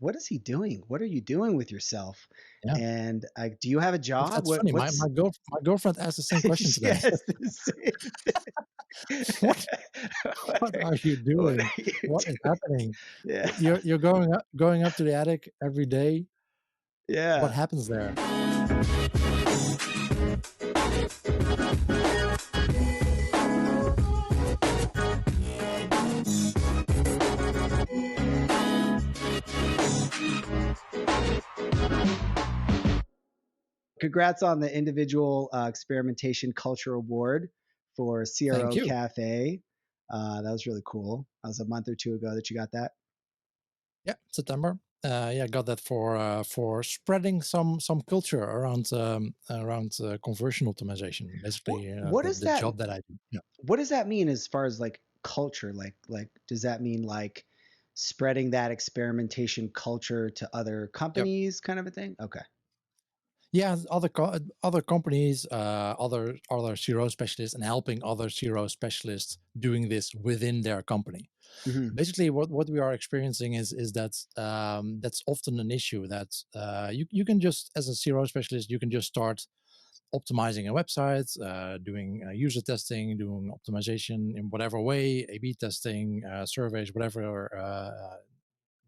what is he doing? What are you doing with yourself? Yeah. And do you have a job? That's funny. My What's my girlfriend asked the same question today. yes, the same What what what are you what doing? are you What is doing? happening? Yeah, You're going up to the attic every day. What yeah. happens there? Congrats on the individual experimentation culture award for Thank you. CRO.CAFE. That was really cool. That was a month or two ago that you got that. Yeah, September. Yeah, got that for spreading some culture around conversion optimization. What Basically, what does the that job that I do. Yeah. what does that mean as far as like culture? Like does that mean like spreading that experimentation culture to other Yep. companies kind of a thing? Okay. Yeah, other companies, other CRO specialists, and helping other CRO specialists doing this within their company. Hmm. Basically, what we are experiencing is that that's often an issue that you can just, as a CRO specialist, you can just start optimizing a website, doing user testing, doing optimization in whatever way, A/B testing, surveys, whatever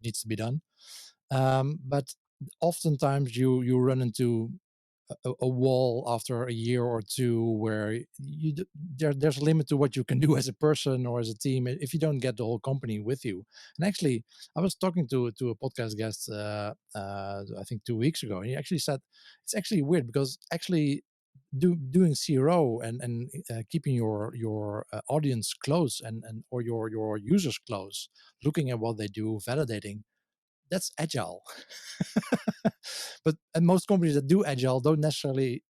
needs to be done. But oftentimes you run into a wall after a year or two where there's a limit to what you can do as a person or as a team if you don't get the whole company with you. And actually, I was talking to a podcast guest I think 2 weeks ago, and he actually said it's actually weird because actually doing CRO and keeping your audience close and or your users close, looking at what they do, validating, that's agile. But and most companies that do agile don't necessarily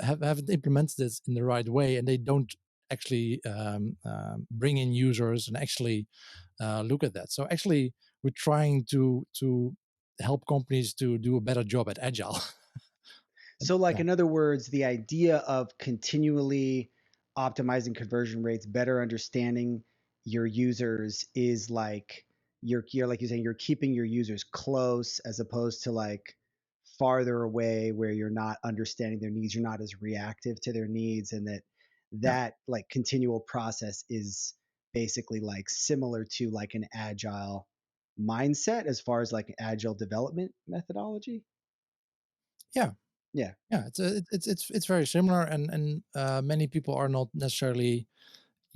haven't implemented this in the right way, and they don't actually bring in users and actually look at that. So actually, we're trying to help companies to do a better job at agile. And So like yeah, in other words, the idea of continually optimizing conversion rates, better understanding your users is like you're like you're saying you're keeping your users close as opposed to like farther away where you're not understanding their needs, you're not as reactive to their needs, and yeah, that like continual process is basically like similar to like an agile mindset as far as like agile development methodology. yeah. Yeah. Yeah, it's very similar, and many people are not necessarily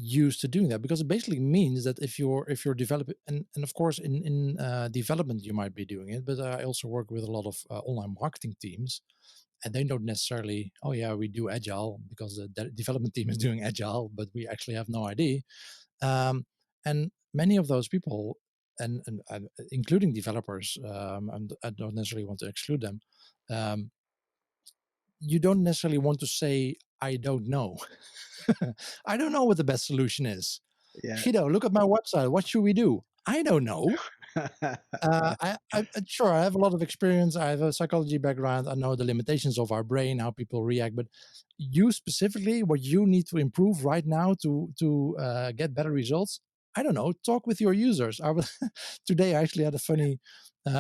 used to doing that because it basically means that if you're developing, and of course in development you might be doing it, but I also work with a lot of online marketing teams, and they don't necessarily, oh yeah, we do agile because the development team is doing agile, but we actually have no idea. And many of those people, and including developers, and I don't necessarily want to exclude them. Um, you don't necessarily want to say, I don't know. I don't know what the best solution is. Yeah. Guido, look at my website. What should we do? I don't know. Sure, I have a lot of experience. I have a psychology background. I know the limitations of our brain, how people react. But you specifically, what you need to improve right now to get better results. I don't know. Talk with your users. I was today. I actually had a funny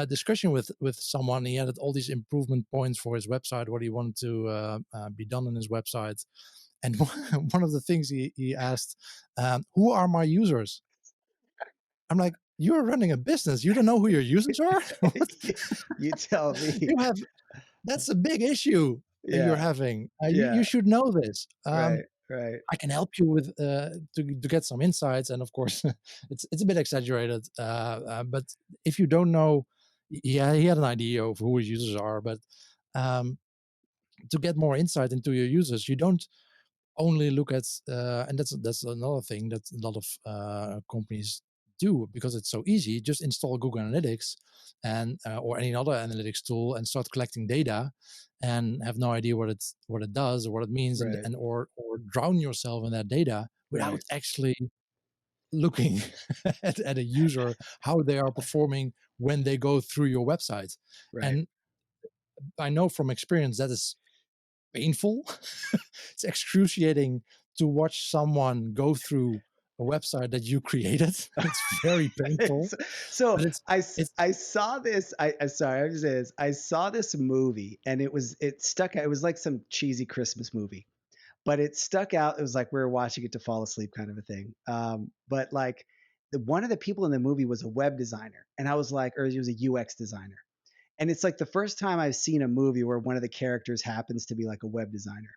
discussion with someone. He had all these improvement points for his website, what he wanted to be done on his website. And one of the things he asked, "Who are my users?" I'm like, you're running a business. You don't know who your users are? What? you, you tell me. You have That's a big issue you're Yeah. having. You Yeah. should know this. Right. Right. I can help you with to get some insights, and of course, it's a bit exaggerated. But if you don't know, yeah, he had an idea of who his users are, but um, to get more insight into your users, you don't only look at and that's another thing that a lot of companies do because it's so easy. Just install Google Analytics and or any other analytics tool and start collecting data and have no idea what it does or what it means, Right. and or drown yourself in that data without Right. actually looking at a user, how they are performing when they go through your website. Right. And I know from experience that is painful. It's excruciating to watch someone go through a website that you created. It's very painful, So but it's I saw this. I sorry, I'm just saying this. I saw this movie and it stuck out. It was like some cheesy Christmas movie, but it stuck out. It was like we were watching it to fall asleep kind of a thing. But like one of the people in the movie was a web designer, and I was like, or he was a UX designer. And it's like the first time I've seen a movie where one of the characters happens to be like a web designer.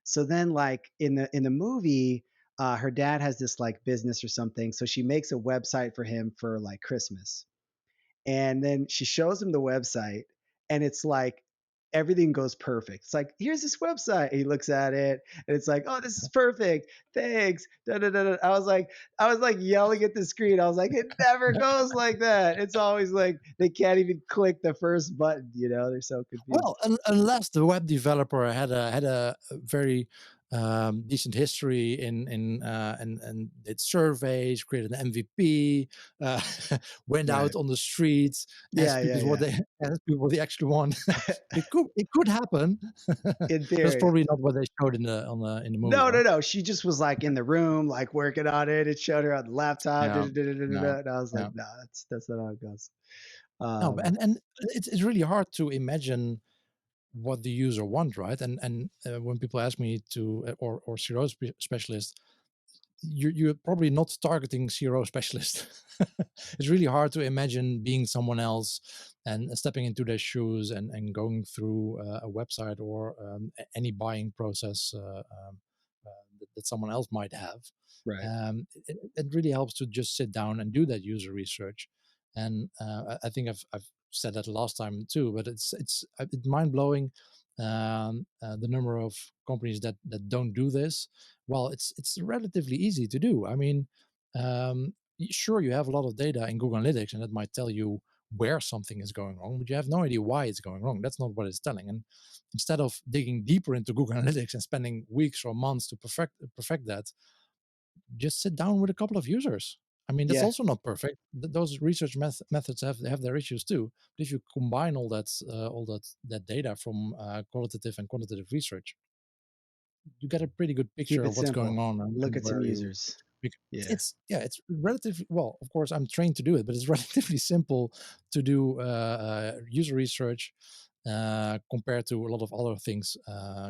So then, like in the movie, her dad has this like business or something, so she makes a website for him for like Christmas, and then she shows him the website, and it's like everything goes perfect. It's like, here's this website. He looks at it, and it's like, oh, this is perfect. Thanks. Da, da, da, da. I was like yelling at the screen. I was like, it never goes like that. It's always like they can't even click the first button. You know, they're so confused. well, unless the web developer had a very decent history and did surveys, created an MVP, uh, went Right. out on the streets, Yeah. Yeah. Yeah. asked people what they actually want. It could happen. In That's theory. probably not what they showed in the movie, No, no, right? no. She just was like in the room, like working on it. It showed her on the laptop. Da, Yeah, da, da, da, da, da, no, da. And I was like, yeah. no, that's not how it goes. No, but Um, and it's really hard to imagine what the user want, right? And when people ask me to or CRO specialists, you're probably not targeting CRO specialists. It's really hard to imagine being someone else and stepping into their shoes and going through a website or any buying process that someone else might have. right. It really helps to just sit down and do that user research. And I think I've said that last time too, but it's mind blowing the number of companies that don't do this. Well, it's relatively easy to do. I mean, sure, you have a lot of data in Google Analytics, and it might tell you where something is going wrong, but you have no idea why it's going wrong. That's not what it's telling. And instead of digging deeper into Google Analytics and spending weeks or months to perfect that, just sit down with a couple of users. I mean, that's Yeah. also not perfect. Those research methods have their issues too. But if you combine all that data from qualitative and quantitative research, you get a pretty good Keep picture it of what's going simple. on and Look at some where you. users. Yeah. It's yeah, it's relatively well. Of course, I'm trained to do it, but it's relatively simple to do user research compared to a lot of other things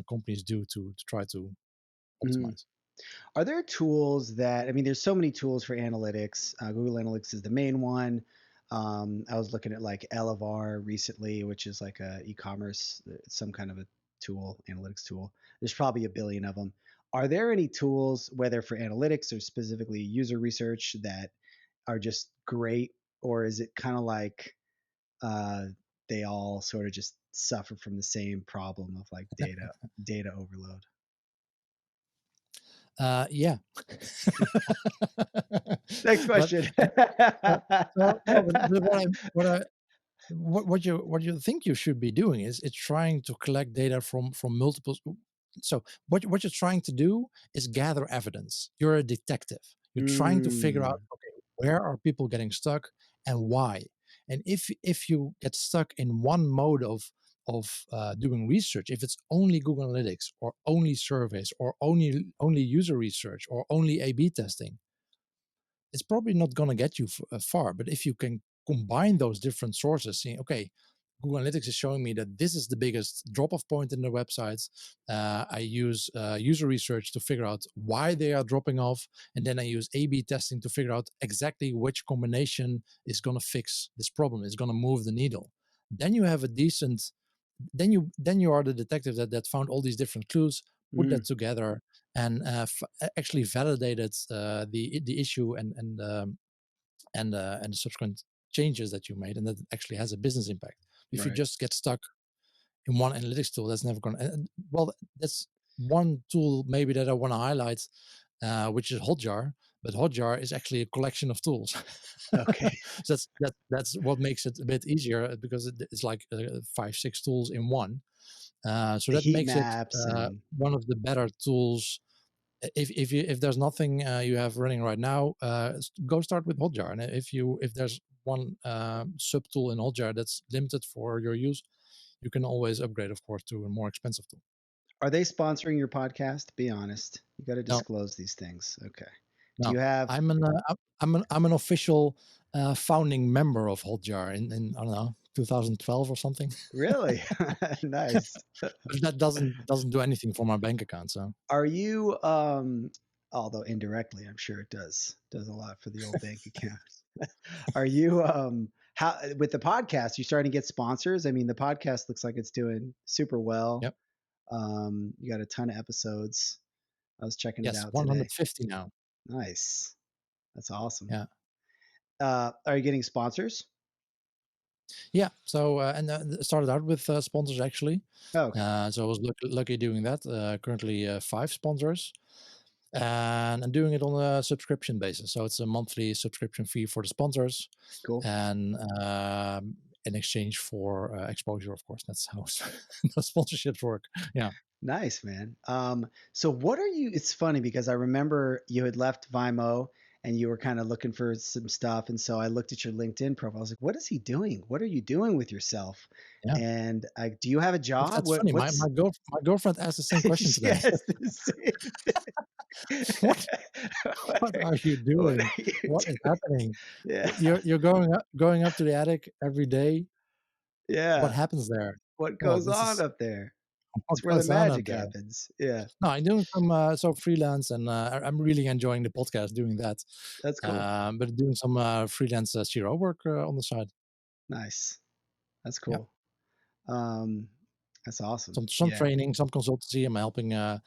companies do to try to Mhm. optimize. Are there tools that, I mean, there's so many tools for analytics. Google Analytics is the main one. I was looking at like Elevar recently, which is like a e-commerce, some kind of a tool, analytics tool. There's probably a billion of them. Are there any tools, whether for analytics or specifically user research, that are just great, or is it kind of like uh, they all sort of just suffer from the same problem of like data overload? Yeah. Next but question. uh, so no, but what you think you should be doing is trying to collect data from multiple. So what you're trying to do is gather evidence. You're a detective. You're trying to figure out, Mm, okay, where are people getting stuck and why. And if you get stuck in one mode of doing research, if it's only Google Analytics or only surveys or only user research or only A/B testing, it's probably not going to get you far. But if you can combine those different sources, saying, okay, Google Analytics is showing me that this is the biggest drop-off point in the websites. I use user research to figure out why they are dropping off, and then I use A/B testing to figure out exactly which combination is going to fix this problem, is going to move the needle. Then you have a decent. Then you are the detective that found all these different clues, put mm, that together, and actually validated the issue and the subsequent changes that you made, and that actually has a business impact. If you right. just get stuck in one analytics tool, that's never going to. Well, that's one tool maybe that I want to highlight, which is Hotjar. But Hotjar is actually a collection of tools. Okay. So that's what makes it a bit easier because it's like 5-6 tools in one. So The that heat makes it maps and one of the better tools. If there's nothing you have running right now, go start with Hotjar. And if there's one sub tool in Hotjar that's limited for your use, you can always upgrade, of course, to a more expensive tool. are they sponsoring your podcast? Be honest. You got to No, disclose these things. Okay. Do No, you have I'm an official founding member of Hotjar in I don't know 2012 or something. really? Nice. But that doesn't do anything for my bank account. So Are you although indirectly I'm sure it does a lot for the old bank account. Are you how with the podcast you starting to get sponsors? I mean, the podcast looks like it's doing super well. yep, You got a ton of episodes. I was checking it yes, out today. 150 now. Nice. That's awesome. Yeah. Are you getting sponsors? Yeah. So and it started out with sponsors actually. Oh, okay. So I was lucky doing that. Currently 5 sponsors, and I'm doing it on a subscription basis. So it's a monthly subscription fee for the sponsors, Cool. and in exchange for exposure, of course. That's how those sponsorships work. Yeah. Nice, man. So what are you? It's funny because I remember you had left Vimo and you were kind of looking for some stuff, and so I looked at your LinkedIn profile. I was like, "What is he doing? What are you doing with yourself?" Yeah. And do you have a job? That's funny. My What's? my girlfriend asked the same question today. Yes, the same what thing. what are you What doing? are you What is doing? happening? Yeah, You're going up to the attic every day. What yeah. happens there? What Well, goes this on is up there? what It's where the goes on up magic there. happens. Yeah, No, I'm doing some freelance, and I'm really enjoying the podcast doing that. that's cool. But doing some freelance CRO work on the side. Nice. That's Yeah, cool. Um, that's awesome. some Yeah. training, some consultancy. I'm helping a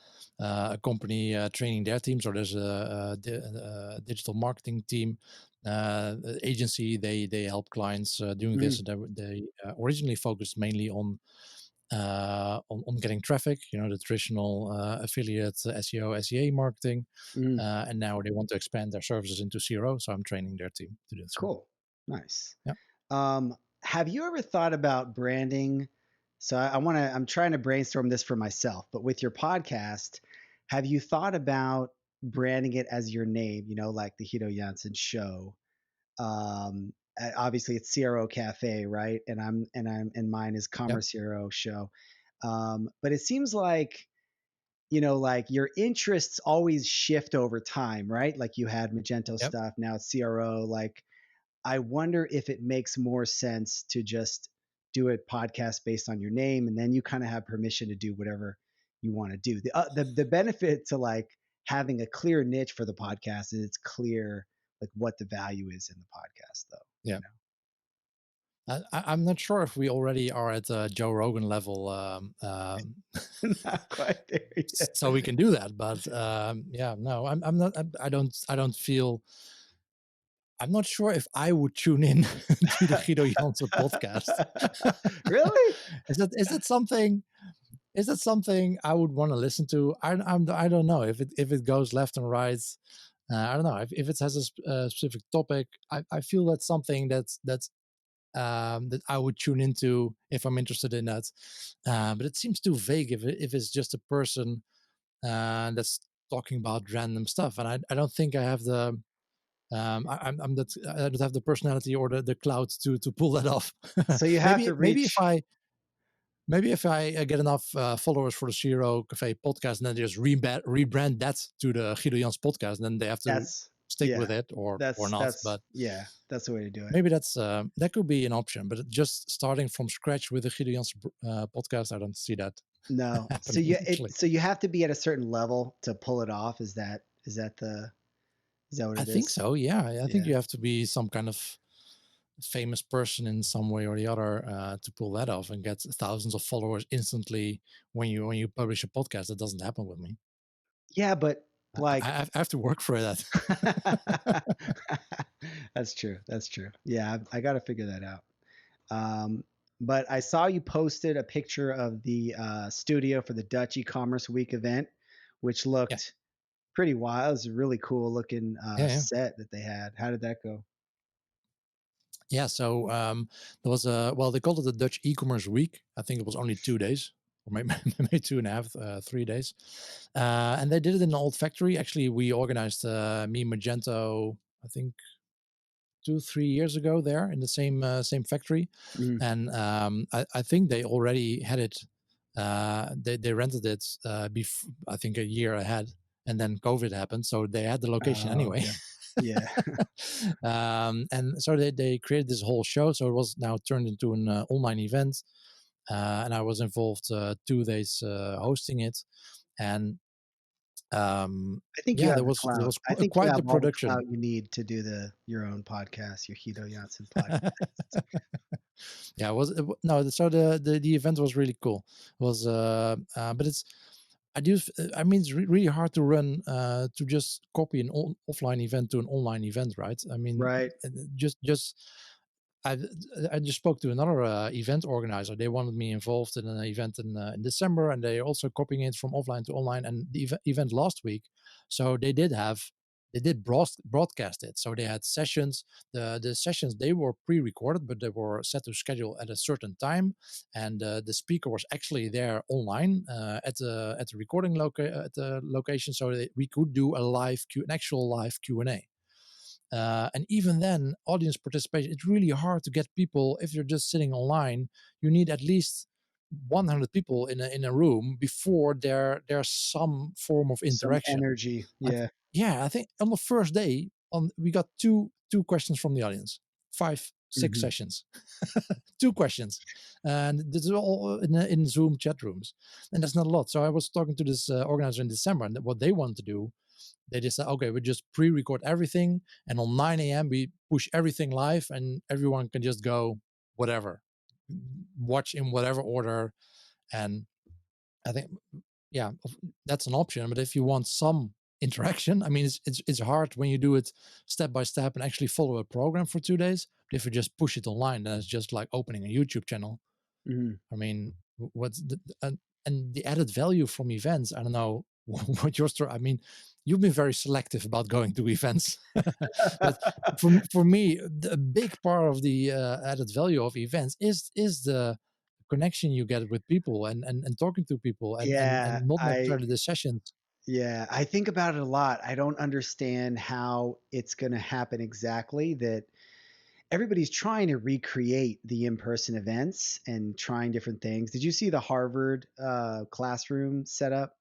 company training their teams. Or there's a digital marketing team agency. They help clients doing this. Mhm, They originally focused mainly on getting traffic, the traditional affiliate SEO, SEA marketing, mhm. and now they want to expand their services into CRO. So I'm training their team to do so. Cool. Nice. Yeah, Have you ever thought about branding? So I'm trying to brainstorm this for myself, but with your podcast, have you thought about branding it as your name, like the Guido Jansen show? Obviously it's CRO.CAFE, right? And mine is yeah, Commerce Hero show. But it seems like, like your interests always shift over time, right? Like you had Magento yep. stuff, now it's CRO. Like I wonder if it makes more sense to just do a podcast based on your name, and then you kind of have permission to do whatever you want to do. The benefit to like having a clear niche for the podcast is it's clear like what the value is in the podcast, though. Yeah. I'm not sure if we already are at Joe Rogan level, Not quite there yet. so we can do that. But yeah, no, I'm not. I don't feel. I'm not sure if I would tune in to the Guido Jansen podcast. Really? Is it something? Is that something I would want to listen to? I don't know if it goes left and right. I don't know if it has a specific topic. I feel that's something that I would tune into if I'm interested in that. But it seems too vague if it's just a person that's talking about random stuff, and I don't think I have the I'm that I don't have the personality or the clout to pull that off. So you have maybe to maybe if reach. I Maybe if I get enough followers for the CRO.CAFE podcast, and then just rebrand that to the Guido Jans podcast, and then they have to That's stick with yeah. it or not. But Yeah. That's the way to do it. maybe that could be an option. But just starting from scratch with the Guido Jans podcast, I don't see that No. happening. Actually, So you have to be at a certain level to pull it off. Is that what I it think is? so. Yeah, I think Yeah. you have to be some kind of famous person in some way or the other to pull that off and get thousands of followers instantly when you publish a podcast. That doesn't happen with me. Yeah, but like I have to work for that. that's true. That's true. Yeah, I got to figure that out. Um, but I saw you posted a picture of the studio for the Dutch e-commerce week event, which Yeah, looked pretty wild. It was a really cool looking yeah, yeah. set that they had. How did that go? Yeah, so there was a well, they called it the Dutch e-commerce week. I think it was only 2 days, or maybe maybe two and a half, 3 days, and they did it in an old factory. Actually, we organized me Magento, I think 2 3 years ago there in the same factory, Mm, and I think they already had it. They rented it I think a year ahead, and then COVID happened, so they had the location Oh, anyway. okay. Yeah. And so they created this whole show. So it was now turned into an online event, and I was involved 2 days hosting it. And I think you yeah, have the there clout. was I think you quite the have all the production. clout you need to do your own podcast, your Guido Jansen podcast. Yeah, it was no. So the event was really cool. It was but it's I mean, it's really hard to run to just copy an offline event to an online event, right? I mean, Right. just I I just spoke to another event organizer. They wanted me involved in an event in December, and they also copying it from offline to online. And the event last week, so they did broadcast it. So they had sessions. The sessions, they were pre-recorded, but they were set to schedule at a certain time, and the speaker was actually there online at the recording at the location, so that we could do an actual live Q&A. And even then, audience participation, it's really hard to get people. If you're just sitting online, you need at least 100 people in a room before there's some form of Some interaction. energy. I Yeah. Yeah, I think on the first day, we got two questions from the audience, five, six Hmm. sessions, two questions, and this is all in Zoom chat rooms, and that's not a lot. So I was talking to this organizer in December, and what they want to do, they just said, okay, we just pre-record everything, and on 9 a.m. we push everything live, and everyone can just go whatever, watch in whatever order. And I think, yeah, that's an option. But if you want some interaction, I mean, it's hard when you do it step by step and actually follow a program for 2 days. But if you just push it online, then it's just like opening a YouTube channel. Hmm. I mean, what's and the added value from events? I don't know what your story. I mean, you've been very selective about going to events, but for me, the big part of the added value of events is the connection you get with people, and talking to people, Yeah. and not necessarily the sessions. Yeah, I think about it a lot. I don't understand how it's going to happen exactly, that everybody's trying to recreate the in-person events and trying different things. Did you see the Harvard classroom setup?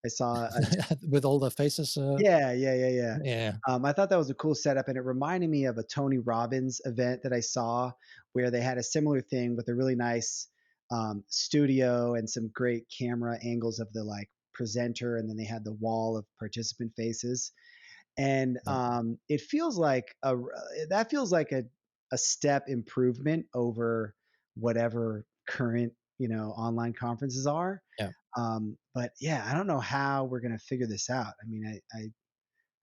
I saw a With all the faces. Yeah, yeah, yeah, yeah. Yeah, I thought that was a cool setup, and it reminded me of a Tony Robbins event that I saw where they had a similar thing with a really nice studio and some great camera angles of the like presenter, and then they had the wall of participant faces. And yeah, it feels like that feels like a step improvement over whatever current online conferences are. yeah. But yeah, I don't know how we're going to figure this out. I mean,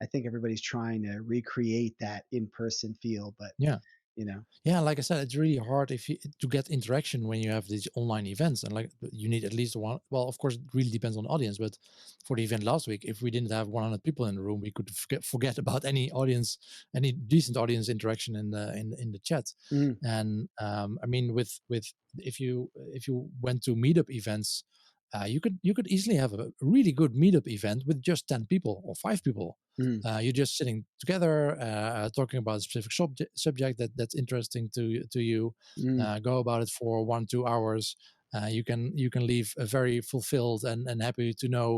I think everybody's trying to recreate that in-person feel, but Yeah. you know. Yeah, like I said, it's really hard to get interaction when you have these online events, and like you need at least one. Well, of course, it really depends on the audience. But for the event last week, if we didn't have 100 people in the room, we could forget about any decent audience interaction in the chat. Mm, And I mean, with if you went to meetup events, you could easily have a really good meetup event with just 10 people or 5 people. mm, You're just sitting together, talking about a specific subject that's interesting to you. mm, Go about it for 1 2 hours. You can leave very fulfilled and happy to know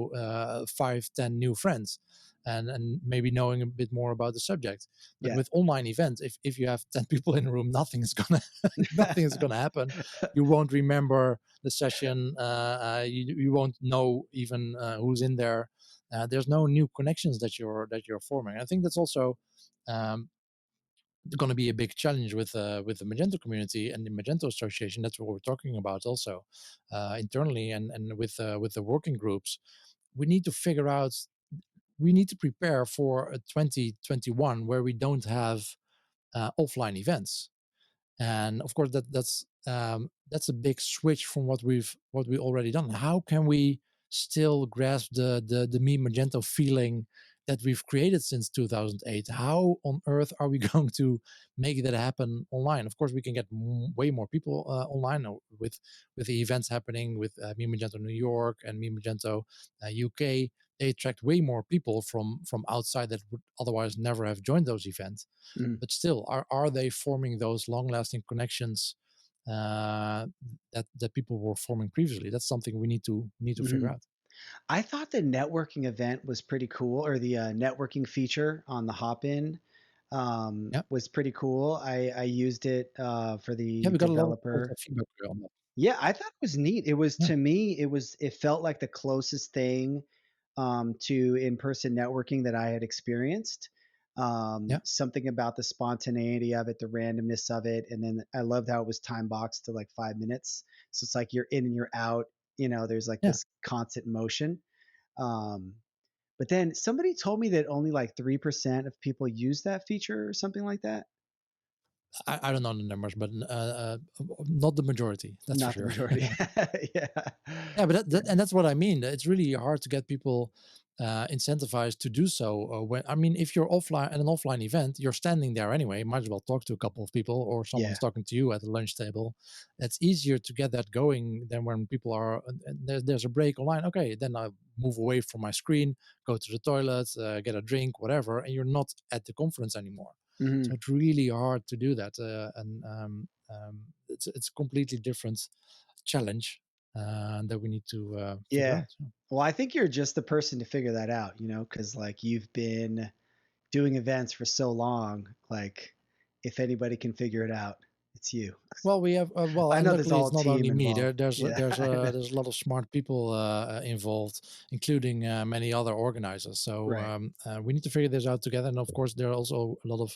5 10 new friends, and maybe knowing a bit more about the subject. But yeah. with online events, if you have 10 people in a room, nothing is gonna nothing is gonna happen. You won't remember the session. You won't know even who's in there. There's no new connections that you're forming. I think that's also um, going to be a big challenge with the Magento community and the Magento Association. That's what we're talking about also internally, and with the working groups. We need to figure out. We need to prepare for a 2021 where we don't have offline events, and of course that's a big switch from what we already done. How can we still grasp the me Magento feeling that we've created since 2008? How on earth are we going to make that happen online? Of course we can get way more people online with the events happening with me Magento New York and me Magento UK. They attract way more people from outside that would otherwise never have joined those events. Mm. But still, are they forming those long lasting connections that people were forming previously? That's something we need to figure Mhm. out. I thought the networking event was pretty cool, or the networking feature on the Hopin Yeah, was pretty cool. I used it for yeah, the we got a lot of developer. feedback on that. Yeah, I thought it was neat. It was Yeah, to me, it felt like the closest thing to in-person networking that I had experienced. yeah, Something about the spontaneity of it, the randomness of it, and then I loved how it was time boxed to like 5 minutes. So it's like you're in and you're out. There's like yeah. this constant motion. Um, but then somebody told me that only like 3% of people use that feature or something like that. I don't know the numbers, but not the majority. That's for Not the sure. majority. Yeah. Yeah, but Yeah. and that's what I mean. It's really hard to get people incentivized to do so. When I mean, if you're offline at an offline event, you're standing there anyway. Might as well talk to a couple of people, or someone's Yeah. talking to you at the lunch table. It's easier to get that going than when people are. And there's a break online. Okay, then I move away from my screen, go to the toilet, get a drink, whatever, and you're not at the conference anymore. So Mhm. it's really hard to do that, and it's a completely different challenge that we need to figure Yeah. out. So. Well, I think you're just the person to figure that out, because like you've been doing events for so long. Like, if anybody can figure it out, it's you. Well, we have I and know there's a luckily whole it's not team only me. involved. Yeah, I know. There's a lot of smart people involved, including many other organizers. So Right. we need to figure this out together. And of course, there are also a lot of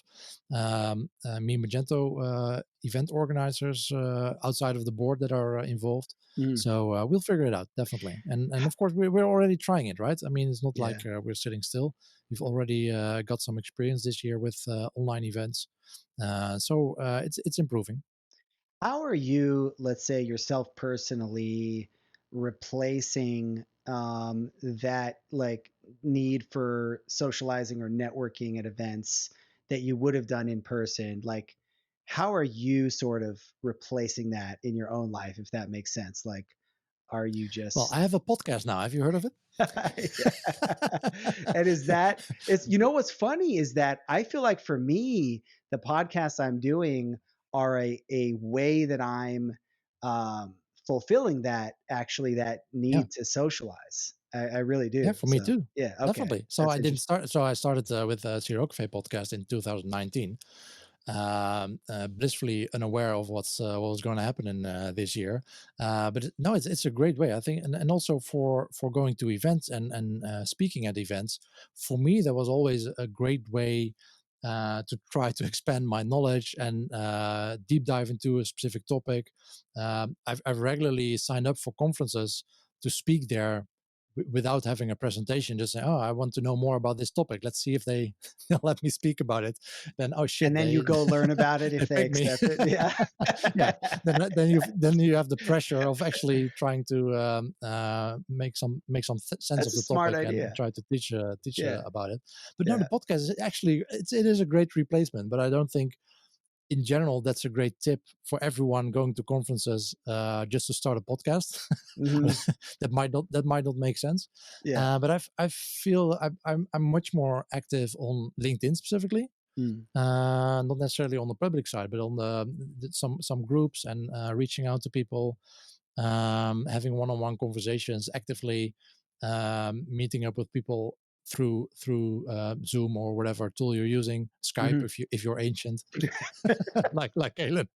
me Magento event organizers outside of the board that are involved. Mhm. So we'll figure it out definitely. And of course, we're already trying it, right? I mean, it's not Yeah. like we're sitting still. We've already got some experience this year with online events, so it's improving. How are you, let's say yourself personally, replacing that like need for socializing or networking at events that you would have done in person? Like, how are you sort of replacing that in your own life, if that makes sense? Like, are you Well, just I have a podcast now. Have you heard of it? yeah. And what's funny is that I feel like for me, the podcasts I'm doing are a way that I'm um, fulfilling that Yeah, need to socialize. I really yeah, do. for me So too, yeah, okay, definitely. So that's I didn't interesting. start. So I started with CRO.CAFE podcast in 2019, blissfully unaware of what was going to happen in this year. No, it's a great way, I think, and also for going to events and speaking at events. For me, that was always a great way to try to expand my knowledge and deep dive into a specific topic. I've regularly signed up for conferences to speak there without having a presentation, just say, oh, I want to know more about this topic, let's see if they they'll let me speak about it. Then, oh And shit, then you they go learn about it they if they picked me. accept it. Yeah. Yeah, then you have the pressure of actually trying to make some sense of That's a the smart topic and idea. try to teach Yeah. about it. But no, the Yeah. podcast is actually it is a great replacement, but I don't think in general that's a great tip for everyone going to conferences just to start a podcast. Hmm. That might not make sense. Yeah. But I feel I'm much more active on LinkedIn specifically, Mm. not necessarily on the public side, but on some groups and reaching out to people, having one-on-one conversations, actively meeting up with people through Zoom or whatever tool you're using, Skype Hmm. if you're ancient, like Alan.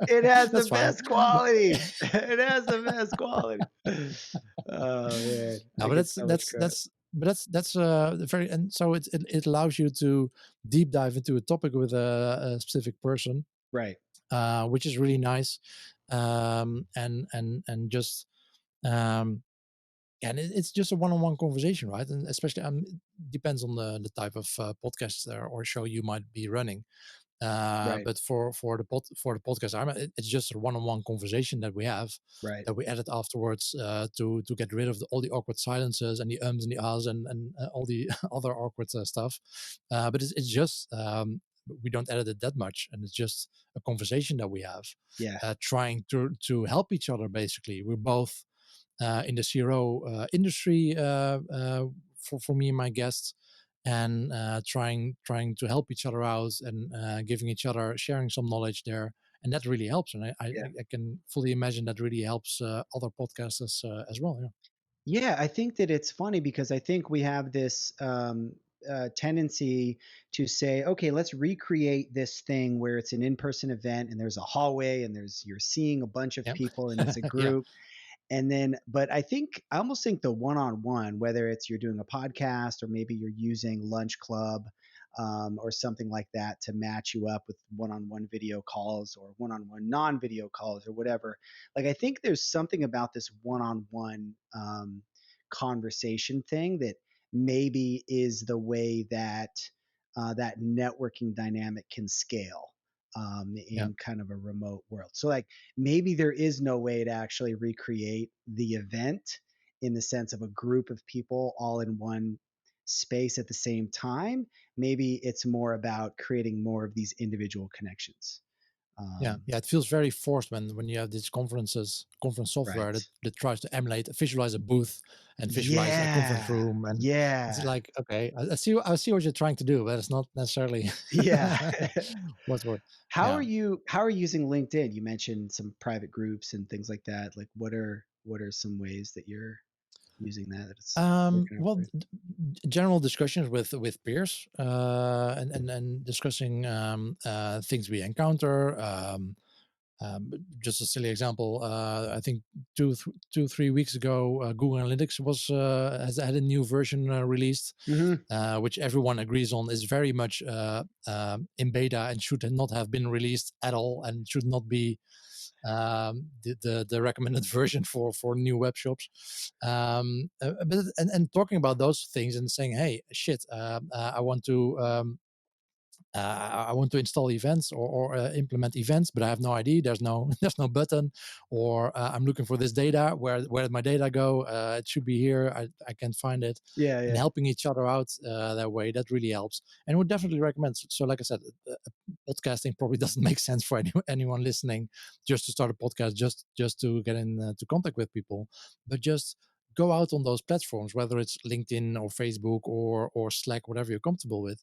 It has the That's fine. best quality. It has the best quality. Oh man, No, I but get so much credit. that's very, and so it allows you to deep dive into a topic with a specific person, Right. which is really nice, and just um, and it's just a one-on-one conversation, right? And especially it depends on the type of podcast or show you might be running. Right. But for the podcast, it's just a one-on-one conversation that we have, Right. that we edit afterwards to get rid of all the awkward silences and the ums and the ahs and all the other awkward stuff. But it's just we don't edit it that much, and it's just a conversation that we have, Yeah. trying to help each other. Basically, we're both in the CRO industry, for me and my guests, and trying to help each other out and giving each other, sharing some knowledge there, and that really helps. And Yeah. I can fully imagine that really helps other podcasters as well. Yeah. Yeah, I think that it's funny because I think we have this tendency to say, okay, let's recreate this thing where it's an in-person event and there's a hallway and you're seeing a bunch of Yeah. people and it's a Yeah. group. And then, but I almost think the one-on-one, whether it's you're doing a podcast or maybe you're using Lunch Club or something like that to match you up with one-on-one video calls or one-on-one non-video calls or whatever. Like, I think there's something about this one-on-one conversation thing that maybe is the way that that networking dynamic can scale Yeah. in kind of a remote world. So, like, maybe there is no way to actually recreate the event in the sense of a group of people all in one space at the same time. Maybe it's more about creating more of these individual connections. Yeah, Um, yeah, it feels very forced when you have these conference software right. that tries to emulate, visualize a booth and visualize a conference Yeah. room, and it's Yeah. like, okay, I see what you're trying to do, but it's not necessarily Yeah. what's what. How are Yeah. you using LinkedIn? You mentioned some private groups and things like that. Like, what are some ways that you're using that it's working out Well, for you? general discussions with peers, and discussing things we encounter. Just a silly example, I think 3 weeks ago, Google Analytics has had a new version released, Mhm. which everyone agrees on is very much in beta and should not have been released at all, and should not be the recommended version for new web shops. But and talking about those things and saying, hey, shit, I want to install events or implement events, but I have no ID. There's no there's no button, or I'm looking for this data. Where did my data go? It should be here. I can't find it. Yeah, And yeah. helping each other out that way, that really helps. And would definitely recommend. So, like I said, podcasting probably doesn't make sense for anyone listening just to start a podcast, just to get in to contact with people, but just go out on those platforms, whether it's LinkedIn or Facebook or Slack, whatever you're comfortable with,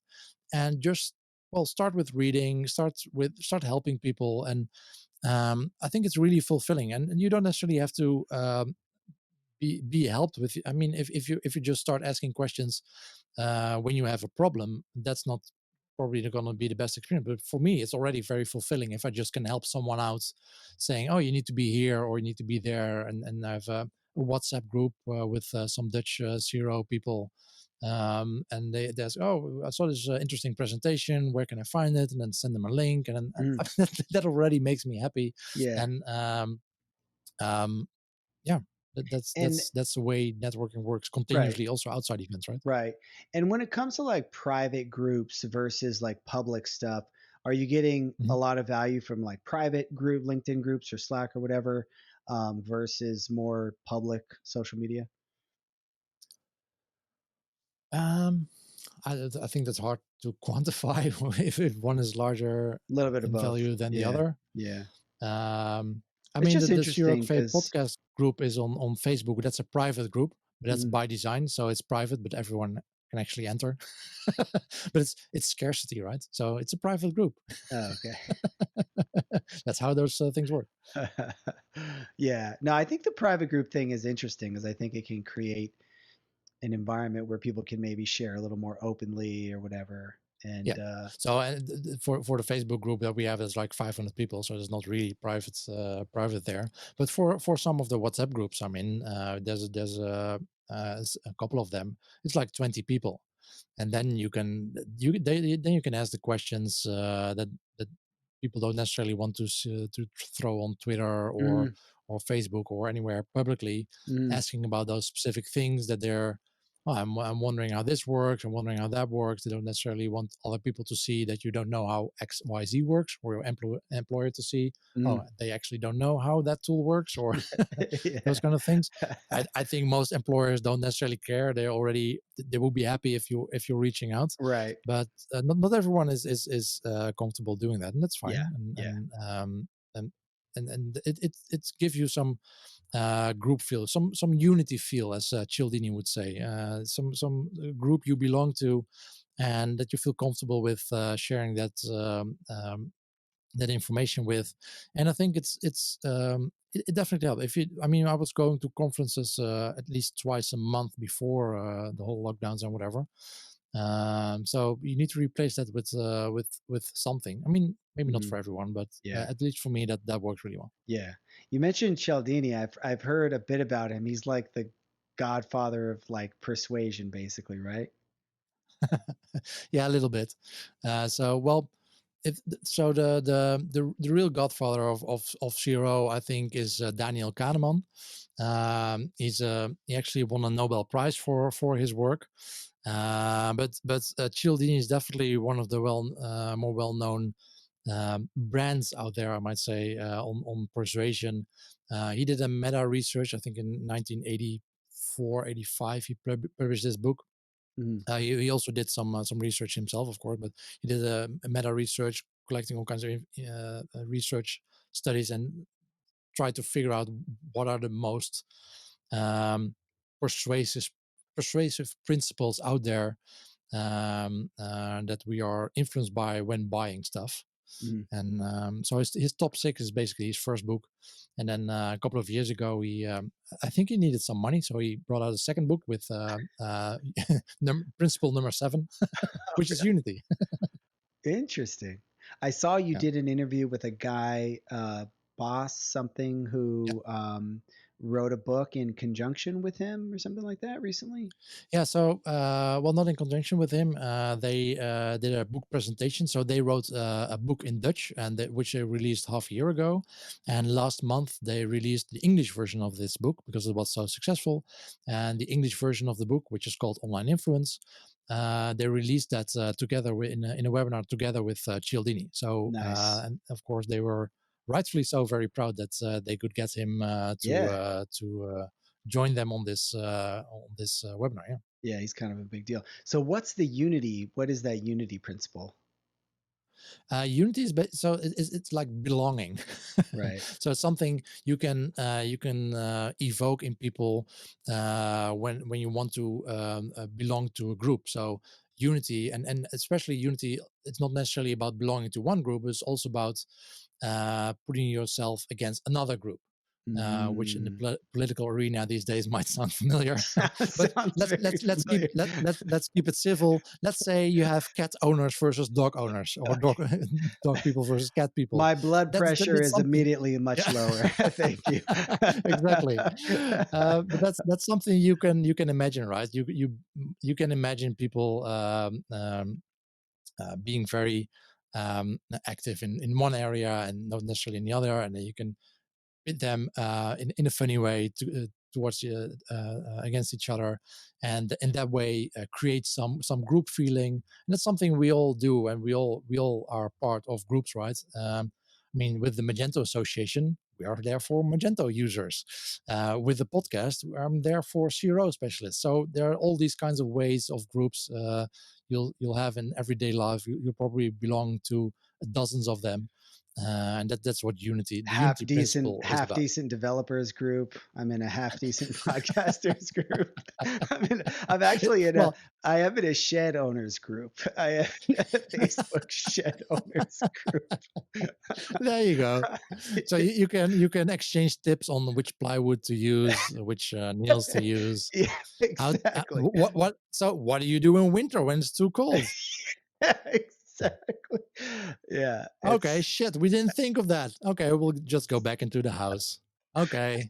and just, well, start with reading, start helping people. And I think it's really fulfilling, and you don't necessarily have to be helped with. I mean, if you just start asking questions when you have a problem, that's not probably going to be the best experience. But for me, it's already very fulfilling if I just can help someone out, saying, "Oh, you need to be here or you need to be there," and I have a WhatsApp group with some Dutch CRO people. And they ask, "Oh, I saw this interesting presentation. Where can I find it?" And then send them a link, and then Mhm. that already makes me happy. Yeah. And um, yeah, And that's the way networking works right, continuously, also outside events, right? right. And when it comes to like private groups versus like public stuff, are you getting a Mhm. lot of value from like private group, LinkedIn groups or Slack or whatever, versus more public social media? Um, I think that's hard to quantify if one is larger A little bit of in both. value than the Yeah. other. Yeah. Um, I It's mean, just the interesting CRO.CAFE because podcast group is on Facebook. That's a private group, but that's by design, so it's private, but everyone can actually enter. But it's scarcity, right? So it's a private group. oh, okay. That's how those things work. Yeah. No, I think the private group thing is interesting because I think it can create an environment where people can maybe share a little more openly or whatever. Yeah. And So for the Facebook group that we have, is like 500 people, so it's not really private there. But for some of the WhatsApp groups I'm in, there's a couple of them. It's like 20 people, and then then you can ask the questions that people don't necessarily want to throw on Twitter mm, or Facebook or anywhere publicly, mm, asking about those specific things that they're, oh, I'm wondering how this works. I'm wondering how that works. They don't necessarily want other people to see that you don't know how X, Y, Z works, or your employer to see, oh, mm. they actually don't know how that tool works, or those Yeah. kind of things. I think most employers don't necessarily care. They will be happy if you're reaching out, Right. but not everyone is comfortable doing that, and that's Yeah. fine. Yeah. And and it gives you some group feel, some unity feel, as Cialdini would say, some group you belong to, and that you feel comfortable with sharing that information with. And I think it definitely helped. If you, I mean, I was going to conferences at least twice a month before the whole lockdowns and whatever. So you need to replace that with something. I mean, maybe not Hmm. for everyone, but Yeah. at least for me, that works really well. Yeah. You mentioned Cialdini. I've heard a bit about him. He's like the godfather of like persuasion, basically, right? Yeah, a little bit. So well, if so, the real godfather of CRO, I think, is Daniel Kahneman. He actually won a Nobel Prize for his work. But Cialdini is definitely one of the more well known brands out there, I might say, on persuasion. He did a meta research, I think, in 1984, 85. He published this book. Hmm. He also did some research himself, of course, but he did a meta research, collecting all kinds of research studies, and tried to figure out what are the most um, persuasive persuasive principles out there that we are influenced by when buying stuff. Hmm. And so his top six is basically his first book. And then a couple of years ago, I think he needed some money, so he brought out a second book with principle number 7, which is Unity. Interesting. I saw you Yeah. did an interview with a guy, Boss something, Yeah. who wrote a book in conjunction with him or something like that recently. Yeah, so well, not in conjunction with him. They did a book presentation. So they wrote a book in Dutch, and which they released half a year ago. And last month they released the English version of this book because it was so successful. And the English version of the book, which is called Online Influence, they released that together in a webinar together with Cialdini. So Nice. and of course they were rightfully so very proud that they could get him Yeah. to join them on this webinar. Yeah. Yeah, he's kind of a big deal. So what's the unity? What is that unity principle? Unity is so it's like belonging. Right. So it's something you can evoke in people when you want to belong to a group. So unity, and especially unity, it's not necessarily about belonging to one group. It's also about putting yourself against another group. Which in the Mm. political arena these days might sound familiar, but Sounds very familiar. let's keep it civil. Let's say you have cat owners versus dog owners, or dog Okay. dog people versus cat people. My blood pressure That's is something. immediately much Yeah, lower. Thank you. exactly. But that's something you can imagine, right? You can imagine people being very active in one area and not necessarily in the other, and then you can with them in a funny way towards against each other, and in that way create some group feeling. And that's something we all do, and we all are part of groups, right? I mean, with the Magento Association, we are there for Magento users. With the podcast, I'm there for CRO specialists. So there are all these kinds of ways of groups you'll have in everyday life. You probably belong to dozens of them, and that's what the unity principle is Half about. decent developers group. I'm in a half decent podcasters group. I'm actually in a Well, I am in a shed owners group. I have a Facebook shed owners group. there you go. So you can exchange tips on which plywood to use, which nails to use. Yeah, How exactly. what so what do you do in winter when it's too cold? Exactly. Yeah, Okay, it's shit, we didn't think of that. Okay, we'll just go back into the house. Okay,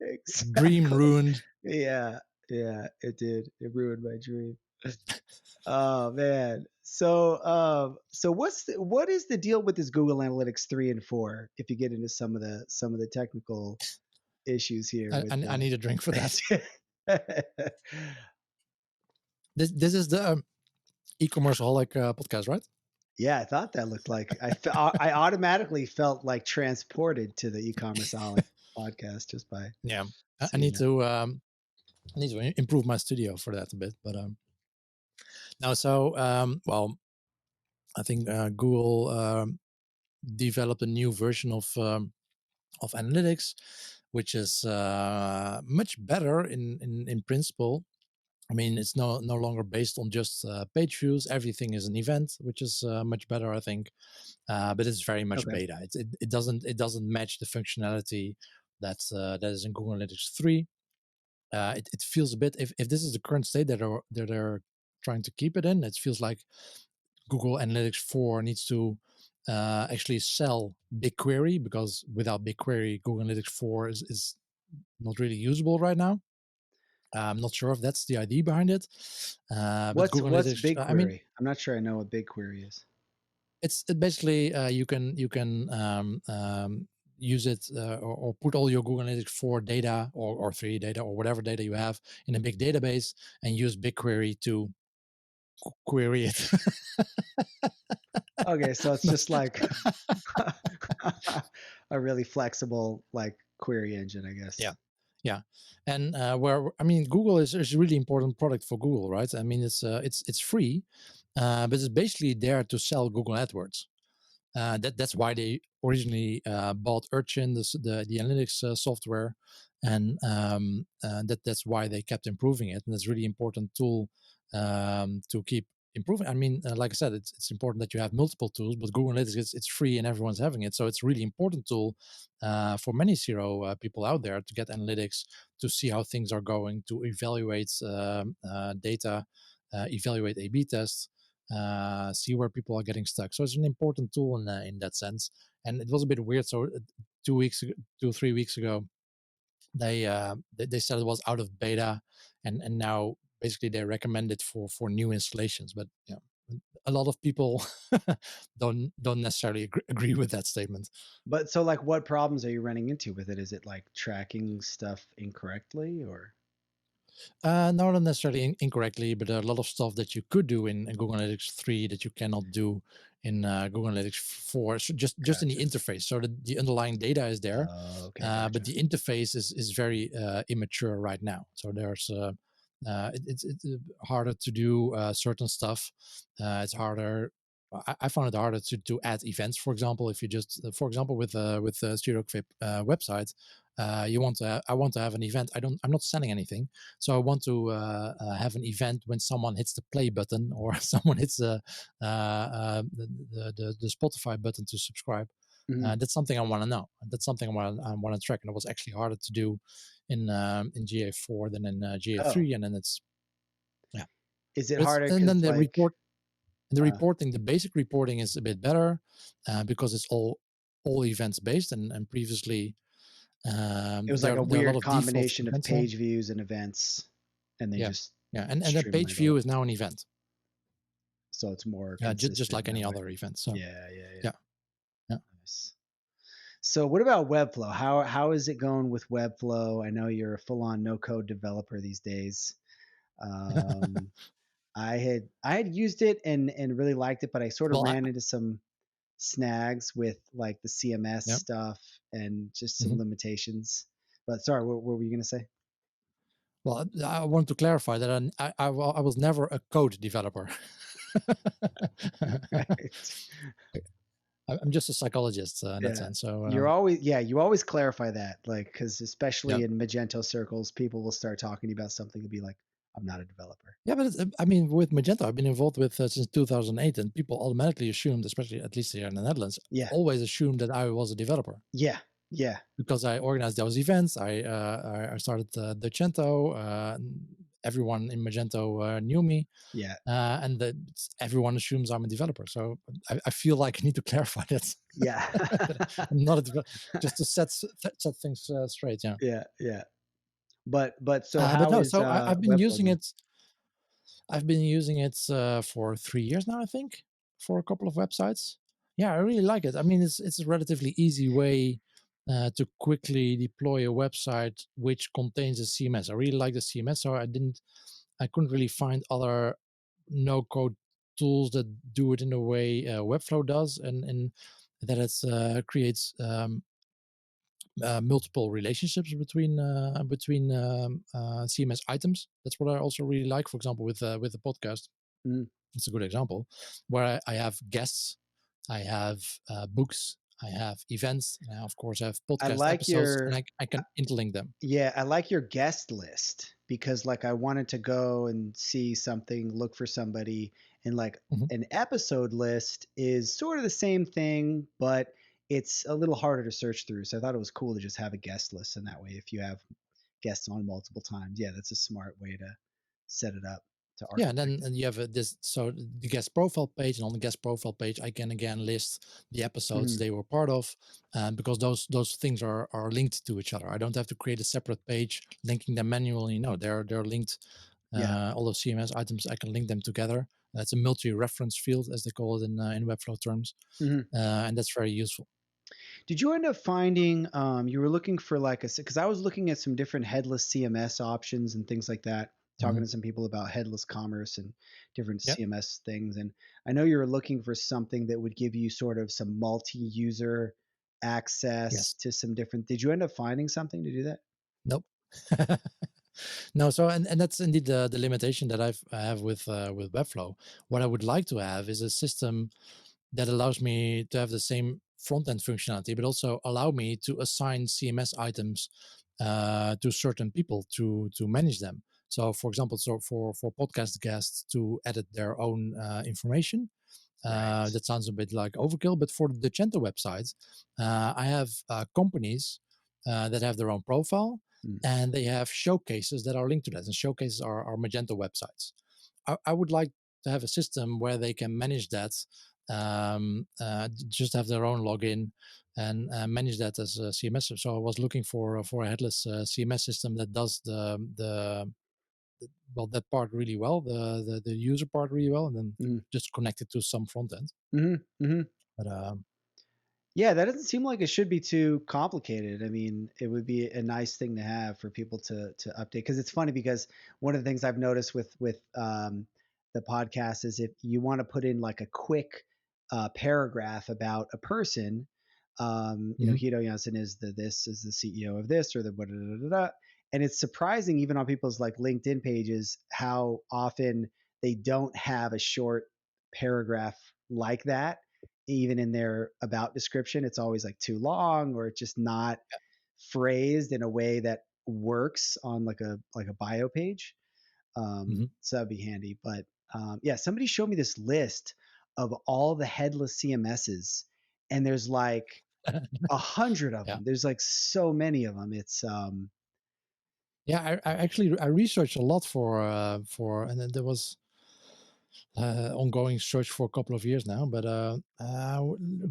dream exactly. ruined. Yeah, yeah, it did. It ruined my dream. Oh man. So what is the deal with this Google Analytics 3 and 4 if you get into some of the technical issues here with I the need a drink for that. This is the e-commerce holic podcast, right? Yeah, I thought that looked like I automatically felt like transported to the e-commerce Ollie podcast just by Yeah, I seeing need that. to improve my studio for that a bit, but now so well, I think Google developed a new version of analytics, which is much better in principle. I mean, it's no longer based on just page views. Everything is an event, which is much better, I think. But it's very much Okay. beta. It doesn't match the functionality that is in Google Analytics 3. It feels a bit, if this is the current state that they're trying to keep it in, it feels like Google Analytics 4 needs to actually sell BigQuery, because without BigQuery, Google Analytics 4 is not really usable right now. I'm not sure if that's the idea behind it, but Google What's Analytics, I mean, BigQuery? I'm not sure I know what BigQuery is. it basically you can use it or put all your Google Analytics 4 data or 3 data or whatever data you have in a big database and use BigQuery to query it. Okay, so it's just like a really flexible like query engine, I guess. Yeah, yeah, and where I mean, Google is a really important product for Google, right? I mean, it's free, but it's basically there to sell Google AdWords. That's why they originally bought Urchin, the analytics software, and that's why they kept improving it. And it's a really important tool to keep improving. I mean, like I said, it's important that you have multiple tools, but Google Analytics it's free and everyone's having it, so it's a really important tool for many CRO people out there to get analytics, to see how things are going, to evaluate data, evaluate A/B tests, see where people are getting stuck. So it's an important tool in that sense. And it was a bit weird. So 2 weeks ago, 3 weeks ago, they said it was out of beta, and now basically they recommend it for new installations. But yeah, a lot of people don't necessarily agree with that statement. But so like what problems are you running into with it? Is it like tracking stuff incorrectly or No, not necessarily incorrectly, but there are a lot of stuff that you could do in Google Analytics 3 that you cannot do in Google Analytics 4. So just in the gotcha. interface, so that the underlying data is there, Okay, but gotcha. the interface is very immature right now. So there's it's harder to do certain stuff. It's harder. I found it harder to add events. For example, if you just, for example, with the CRO.CAFE website, I want to have an event. I'm not selling anything, so I want to have an event when someone hits the play button or someone hits the Spotify button to subscribe. Mhm. That's something I want to know. That's something I want to track, and it was actually harder to do in GA4 than in Oh, GA3. And then it's yeah, is it but it's, harder and then because like uh, the basic reporting is a bit better because it's all events based, and previously it was like a there are a lot weird of default combination of events now. page views and events, and they Yeah, just yeah, and the page streamlined all view that. is now an event. So it's more Just consistent like in that any way. other event. So Yeah, yeah, yeah. yeah, yeah. Nice. So what about Webflow? How is it going with Webflow? I know you're a full-on no-code developer these days. Um, I had used it and really liked it, but I sort of Well, ran into some snags with like the CMS yeah. stuff and just some Mhm. limitations. But sorry, what were you gonna say? Well, I want to clarify that I was never a code developer. Right. I'm just a psychologist in that Yeah. sense. So You always clarify that, like, because yeah, especially in Magento circles, people will start talking about something and be like, "I'm not a developer." yeah. But I mean, with Magento, I've been involved with since 2008, and people automatically assumed, especially at least here in the Netherlands, Yeah, always assumed that I was a developer yeah, yeah, because I organized those events. I started Magento. Everyone in Magento knew me. yeah, And everyone assumes I'm a developer. So I feel like I need to clarify that, yeah, that I'm not a developer, just to set things straight. Yeah. yeah, yeah. But so But how no, is so I've been Webflow using going? it. I've been using it for 3 years now, I think, for a couple of websites. Yeah, I really like it. I mean, it's a relatively easy way to quickly deploy a website which contains a CMS. I really like the CMS, so I couldn't really find other no code tools that do it in the way Webflow does, and that it creates multiple relationships between CMS items. That's what I also really like. For example, with the podcast, Mm. it's a good example where I have guests, I have books, I have events, and I of course have I podcast like episodes, and your I can interlink them. Yeah, I like your guest list because like I wanted to go and see something, look for somebody, and like Mhm. an episode list is sort of the same thing, but it's a little harder to search through. So I thought it was cool to just have a guest list, and that way, if you have guests on multiple times, yeah, that's a smart way to set it up to Yeah, and then architect it. and you have this. So the guest profile page, and on the guest profile page, I can again list the episodes Mhm. they were part of, because those things are linked to each other. I don't have to create a separate page linking them manually. No, they're linked. Yeah. All those CMS items, I can link them together. It's a multi-reference field, as they call it in Webflow terms, Mhm. and that's very useful. Did you end up finding you were looking for like a because I was looking at some different headless CMS options and things like that, talking Hmm. to some people about headless commerce and different Yeah. CMS things, and I know you were looking for something that would give you sort of some multi-user access Yes. to some different. Did you end up finding something to do that? Nope. No, so and that's indeed the limitation that I have with Webflow. What I would like to have is a system that allows me to have the same front end functionality, but also allow me to assign CMS items to certain people to manage them. So, for example, so for podcast guests to edit their own information. Right. That sounds a bit like overkill, but for the Magento website, I have companies that have their own profile, Mm. and they have showcases that are linked to that. And showcases are Magento websites. I would like to have a system where they can manage that, just have their own login and manage that as a CMS. So I was looking for a headless CMS system that does well, that part really well, the user part really well, and then Mm. just connect it to some front end. Hmm. Hmm. But Yeah, that doesn't seem like it should be too complicated. I mean, it would be a nice thing to have for people to update. Because it's funny because one of the things I've noticed with the podcast is if you want to put in like a quick paragraph about a person, mhm, Guido Jansen is this is the CEO of this or the da, da, da, da, and it's surprising even on people's like LinkedIn pages how often they don't have a short paragraph like that even in their about description. It's always like too long or it's just not phrased in a way that works on like a bio page. mhm. So that'd be handy. But yeah, somebody showed me this list of all the headless CMSs, and there's like 100 of Yeah, them. There's like so many of them. It's yeah. I actually I researched a lot and then there was ongoing search for a couple of years now. But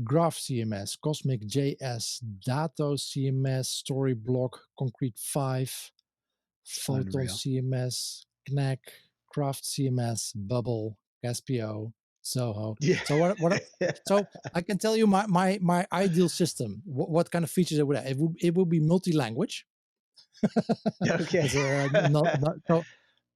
Graph CMS, Cosmic JS, Dato CMS, Storyblock, Concrete 5, Photon unreal. CMS, Knack, Craft CMS, Bubble, Caspio, Soho. Yeah. So so I can tell you my ideal system. What kind of features it would have? It would be multi-language. Okay. As a not so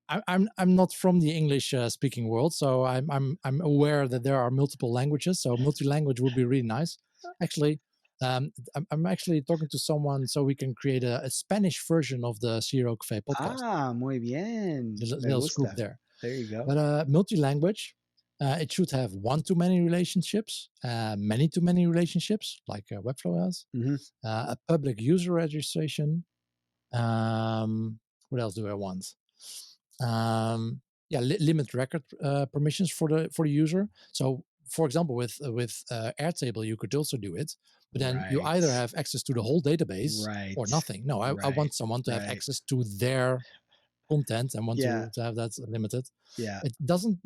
I'm not from the English speaking world, so I'm aware that there are multiple languages. So multi-language would be really nice. Actually, I'm actually talking to someone so we can create a Spanish version of the CRO.CAFE podcast. Ah, muy bien. Me Little scoop gusta. there. There you go. But multi-language, it should have one-to-many relationships, many-to-many relationships, like Webflow has. Hmm. A public user registration. What else do I want? Yeah, limit record permissions for the user. So, for example, with Airtable, you could also do it, but then you Right. either have access to the whole database or Right. nothing. No, I Right. want someone to have Right. access to their content and want Yeah. to have that limited. Yeah. It doesn't.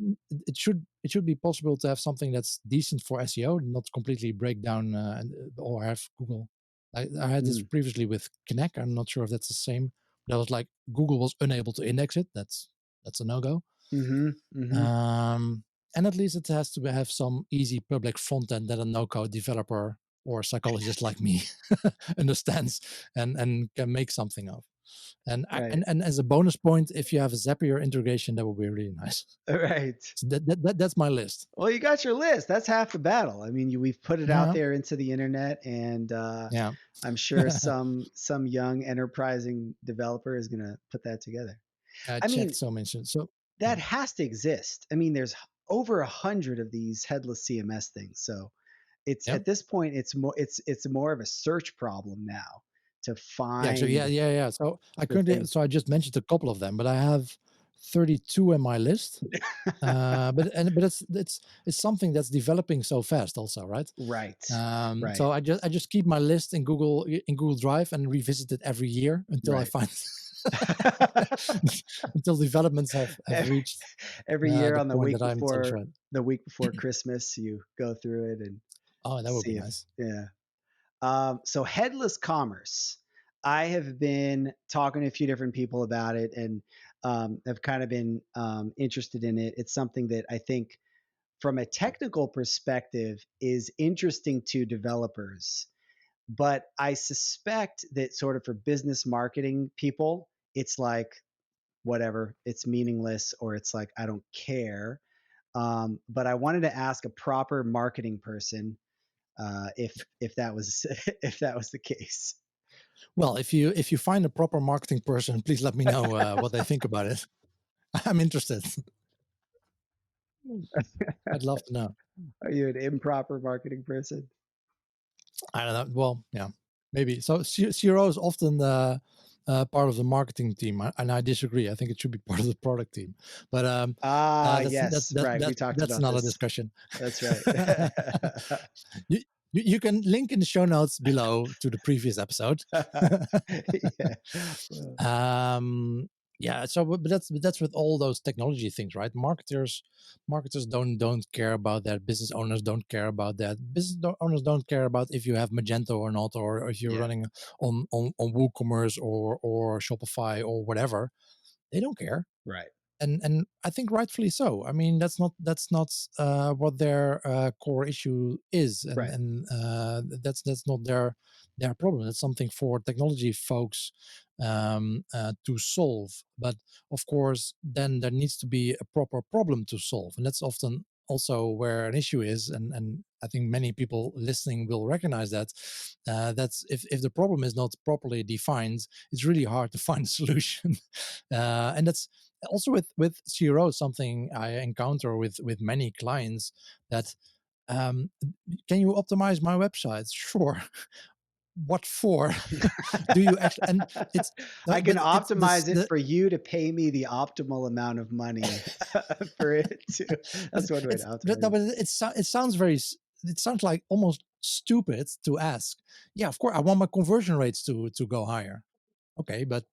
It should be possible to have something that's decent for SEO, not completely break down or have Google. I had this Mm. previously with Connect. I'm not sure if that's the same. That was like Google was unable to index it. That's a no go. Mhm. Mhm. And at least it has to have some easy public front end that a no code developer or psychologist like me understands and can make something of. And Right. and as a bonus point, if you have a Zapier integration, that would be really nice. Right. So that's my list. Well, you got your list. That's half the battle. I mean, we've put it out Yeah, there into the internet, and yeah. I'm sure some young enterprising developer is going to put that together. I I checked mean, so mentioned. So that yeah, has to exist. I mean, there's over 100 of these headless CMS things, so it's yeah. at this point it's more of a search problem now to Yeah. So find yeah. So the things. I just mentioned a couple of them, but I have 32 in my list. But it's something that's developing so fast, also, right? Right. So Right. I just keep my list in Google Drive and revisit it every year until I Right. find until developments have every, reached every year the on point that I'm satisfied. the week before Christmas, you go through it and Oh, that would be see if nice. yeah. So headless commerce. I have been talking to a few different people about it and have kind of been interested in it. It's something that I think, from a technical perspective, is interesting to developers. But I suspect that, sort of, for business marketing people, it's like, whatever, it's meaningless, or it's like, I don't care. But I wanted to ask a proper marketing person if that was if that was the case. Well, if you find a proper marketing person, please let me know what they think about it. I'm interested. I'd love to know. Are you an improper marketing person? I don't know. Well, yeah, maybe. So CRO is often part of the marketing team, and I disagree. I think it should be part of the product team. But Yes, right. We talked that's about another this. discussion. That's right. you, you can link in the show notes below to the previous episode. Yeah. um, yeah. So, but that's with all those technology things, right? Marketers don't care about that. Business owners don't care about that. Owners don't care about if you have Magento or not, or if you're Yeah. running on WooCommerce or Shopify or whatever. They don't care, Right. and I think rightfully so. I mean, that's not what their core issue is, Right. and that's not their problem. It's something for technology folks to solve. But of course, then there needs to be a proper problem to solve, and that's often also where an issue is. And I think many people listening will recognize that. That's if the problem is not properly defined, it's really hard to find a solution. And that's also with CRO, something I encounter with many clients, that um, can you optimize my website? Sure. What for? Do you actually? And it's no, I can but it's this optimize it the for you to pay me the optimal amount of money for it to. but That's one way to it's but, no, optimize it. but it sounds very it sounds like almost stupid to ask. Yeah, of course I want my conversion rates to go higher. Okay, but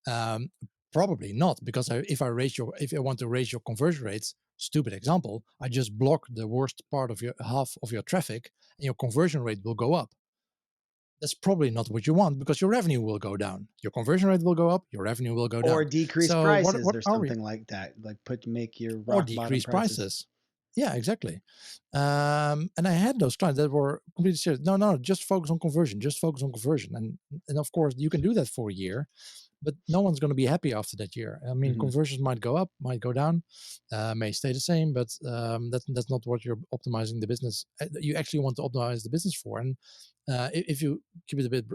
um, probably not, because if I want to raise your conversion rates, stupid example, I just block the worst part of your half of your traffic, and your conversion rate will go up. That's probably not what you want, because your revenue will go down. Your conversion rate will go up, your revenue will go Or down. decrease So prices what or are we? something like that. Like, make your Or rock bottom decrease prices. prices. Yeah, exactly. And I had those clients that were completely serious. No, just focus on conversion. Just focus on conversion. And of course, you can do that for a year, but no one's going to be happy after that year. I mean, Mhm. conversions might go up, might go down, may stay the same, but that's not what you're optimizing the business. You actually want to optimize the business for. And if you keep it a bit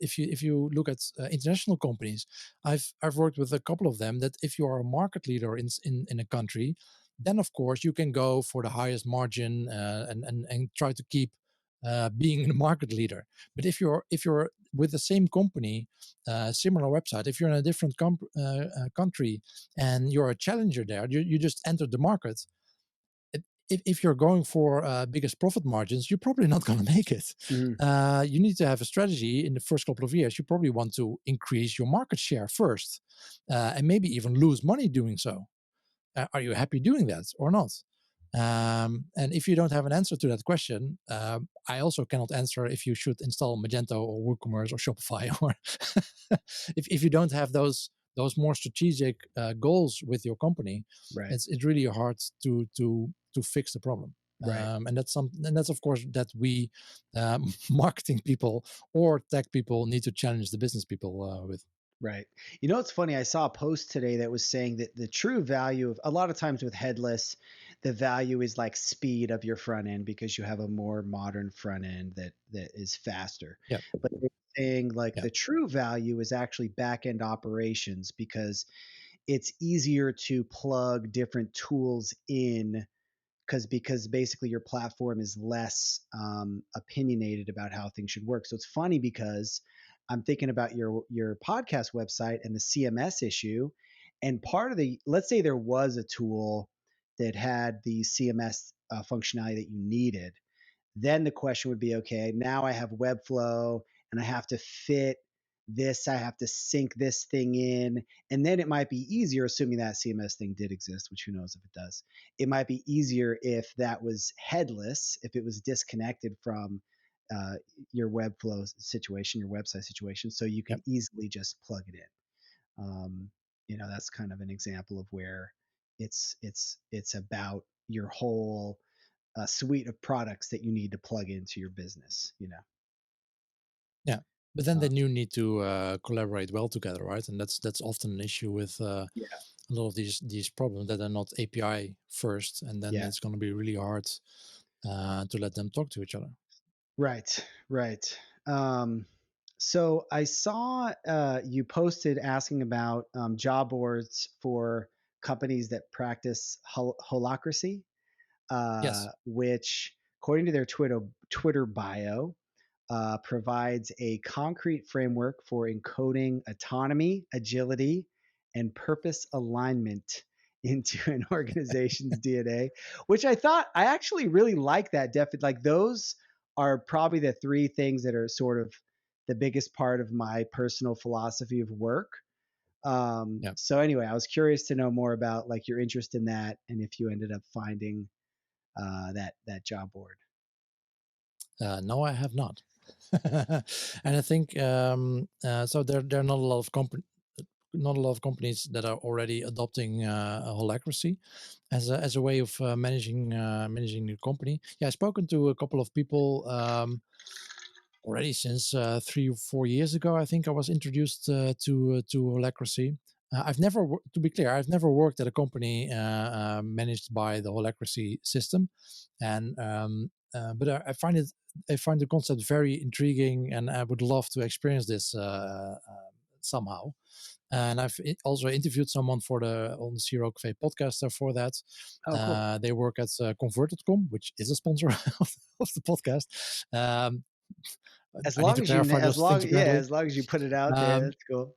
if you look at international companies, I've worked with a couple of them, that if you are a market leader in a country, then of course you can go for the highest margin, and try to keep being the market leader. But if you're with the same company, similar website, if you're in a different country and you're a challenger there, you just entered the market. If you're going for biggest profit margins, you're probably not going to make it. Mhm. You need to have a strategy in the first couple of years. You probably want to increase your market share first, and maybe even lose money doing so. Are you happy doing that or not? And if you don't have an answer to that question, I also cannot answer if you should install Magento or WooCommerce or Shopify. Or if you don't have those more strategic goals with your company, Right. it's really hard to fix the problem. Right. And that's of course that we marketing people or tech people need to challenge the business people with. Right. You know, it's funny. I saw a post today that was saying that the true value of, a lot of times with headless, the value is like speed of your front end, because you have a more modern front end that is faster. Yeah, But they're saying, like, yeah, the true value is actually back end operations, because it's easier to plug different tools in because basically your platform is less opinionated about how things should work. So it's funny because I'm thinking about your podcast website and the CMS issue, and part of the, let's say there was a tool that had the CMS functionality that you needed, then the question would be, okay, now I have Webflow and I have to fit this, I have to sync this thing in. And then it might be easier, assuming that CMS thing did exist, which who knows if it does. It might be easier if that was headless, if it was disconnected from uh, your Webflow situation, your website situation, so you can Yep. easily just plug it in. That's kind of an example of where it's about your whole suite of products that you need to plug into your business. Yeah. But then they Uh, do need to collaborate well together, right? And that's often an issue with yeah, a lot of these problems that are not API first, and then yeah, it's going to be really hard to let them talk to each other. right, right. So I saw you posted asking about job boards for companies that practice holacracy, Yes. which, according to their Twitter bio, provides a concrete framework for encoding autonomy, agility, and purpose alignment into an organization's DNA, which I actually really like that. Like those are probably the three things that are sort of the biggest part of my personal philosophy of work. Yeah. So anyway, I was curious to know more about like your interest in that and if you ended up finding that job board. No, I have not. And I think so. There are not a lot of companies that are already adopting a holacracy as a way of managing the company. Yeah, I've spoken to a couple of people already since 3 or 4 years ago. I think I was introduced to holacracy. I've never, to be clear, I've never worked at a company managed by the holacracy system, and but I find the concept very intriguing, and I would love to experience this somehow. And I've also interviewed someone for the on the CRO.CAFE podcast for that. Oh, cool. They work at Converted.com, which is a sponsor of the podcast. As I need long to as you, clarify as those long, things yeah, apparently. as long as you put it out there, Um, that's cool.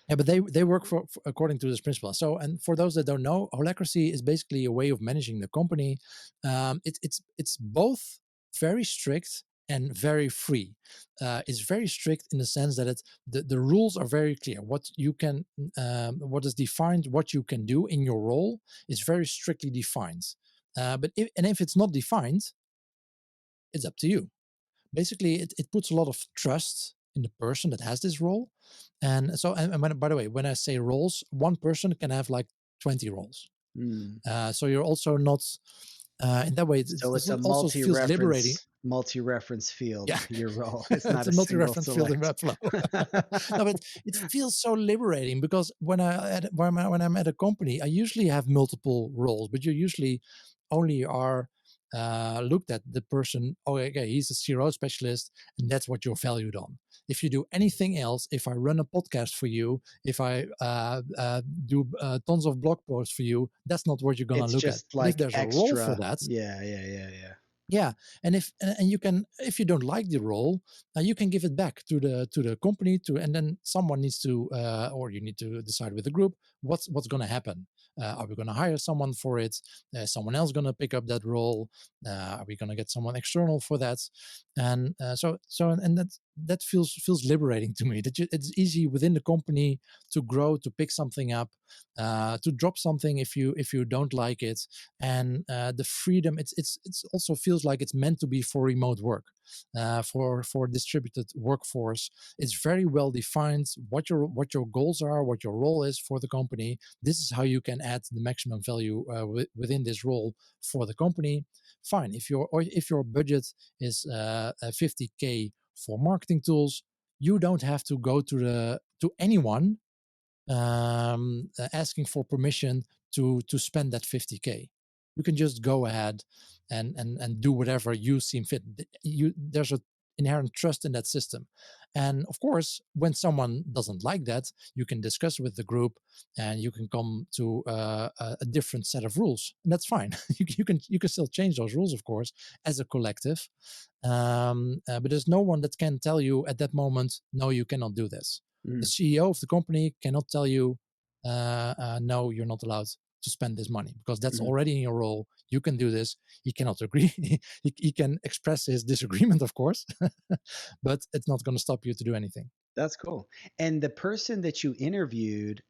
yeah, but they work for according to this principle. So, and for those that don't know, holacracy is basically a way of managing the company. It's both very strict and very free. It's very strict in the sense that the rules are very clear. What is defined, what you can do in your role is very strictly defined. But if it's not defined, it's up to you. Basically it puts a lot of trust in the person that has this role. And so, and by the way, when I say roles, one person can have like 20 roles. Mm. So you're also not in that way So it's it a also feels liberating. multi-reference field, Yeah. your role. It's not It's a a single multi-reference field in select. Webflow. No, but it feels so liberating because when I'm at a company, I usually have multiple roles, but you usually only are looked at the person. Oh, okay, he's a CRO specialist, and that's what you're valued on. If you do anything else, if I run a podcast for you, if I do tons of blog posts for you, that's not what you're gonna It's look at. just But if like there's a role for extra. that, Yeah, yeah, yeah, yeah. yeah, and you can, if you don't like the role, you can give it back to the company and then someone needs to or you need to decide with the group what's going to happen. Are we going to hire someone for it? Someone else going to pick up that role? Are we going to get someone external for that? And and that feels liberating to me. It's easy within the company to grow, to pick something up, to drop something if you don't like it, and the freedom. It's also feels like it's meant to be for remote work, for distributed workforce. It's very well defined what your goals are, what your role is for the company. This is how you can add the maximum value within this role for the company. Fine. If your budget is 50K for marketing tools, you don't have to go to anyone asking for permission to spend that 50K. You can just go ahead and do whatever you seem fit. There's a inherent trust in that system. And of course, when someone doesn't like that, you can discuss with the group, and you can come to a different set of rules, and that's fine. You can still change those rules, of course, as a collective. But there's no one that can tell you at that moment, no, you cannot do this. The Mm, CEO of the company cannot tell you, no, you're not allowed to spend this money, because that's mhm. already in your role. You can do this. He cannot agree. He can express his disagreement, of course, but it's not going to stop you to do anything. That's cool. And the person that you interviewed,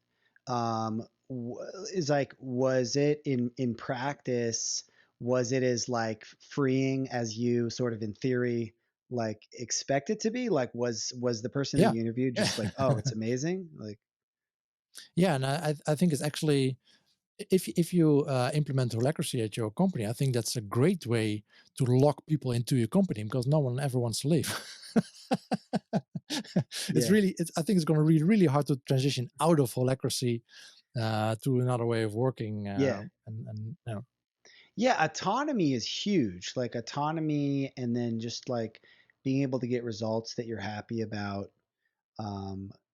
is like, was it in practice, was it as like freeing as you sort of in theory like expect it to be? Like, was the person that Yeah. you interviewed Yeah. just like, oh, it's amazing? Like, Yeah. And I think it's actually, if you implement holacracy at your company, I think that's a great way to lock people into your company, because no one ever wants to leave. yeah, I think it's going to be really hard to transition out of holacracy to another way of working. yeah. And Yeah, autonomy is huge. Like autonomy and then just like being able to get results that you're happy about,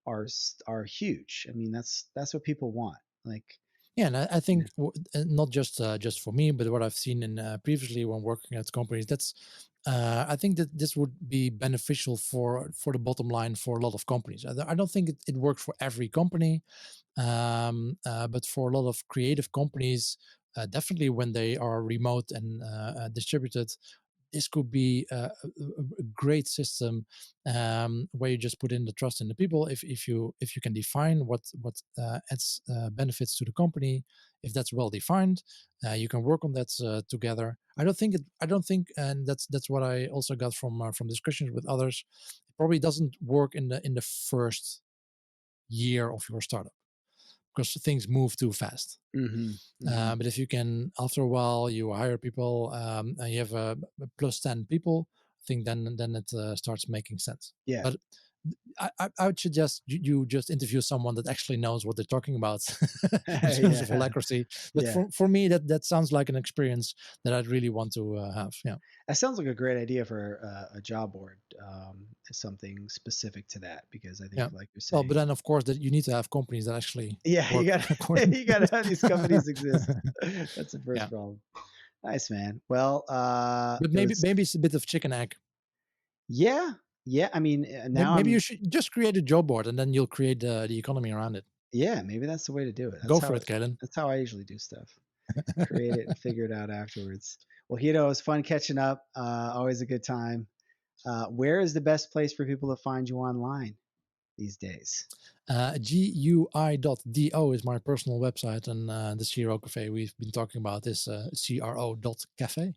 are huge. I mean, that's what people want. Like, Yeah, and I yeah. think not just for me, but what I've seen in previously when working at companies, that's I think that this would be beneficial for the bottom line for a lot of companies. I don't think it works for every company, but for a lot of creative companies, definitely when they are remote and distributed, this could be a great system, where you just put in the trust in the people. If you can define what adds benefits to the company, if that's well defined, you can work on that together. I don't think, and that's what I also got from discussions with others. It probably doesn't work in the first year of your startup, because things move too fast. Mhm. Mhm. But if you can, after a while, you hire people, and you have a plus 10 people, I think then it starts making sense. Yeah. But I would suggest you just interview someone that actually knows what they're talking about in terms of Yeah. holacracy. But Yeah. for me, that sounds like an experience that I'd really want to have. Yeah, That sounds like a great idea for a job board, something specific to that, because I think, yeah. like you're Well, but saying, then of course that you need to have companies that actually yeah, you work got according. you got to have these companies exist. That's the Yeah, first problem. Nice, man. Well, but it maybe was, maybe it's a bit of chicken egg. yeah, yeah. I mean, Maybe, now maybe you I'm, should just create a job board, and then you'll create the economy around it. yeah, maybe that's the way to do it. Go for it, Kalen. That's how I usually do stuff. Create it and figure it out afterwards. Well, Hito, it was fun catching up. Always a good time. Where is the best place for people to find you online these days? GUI.do is my personal website, and the CRO Cafe we've been talking about is CRO.CAFE.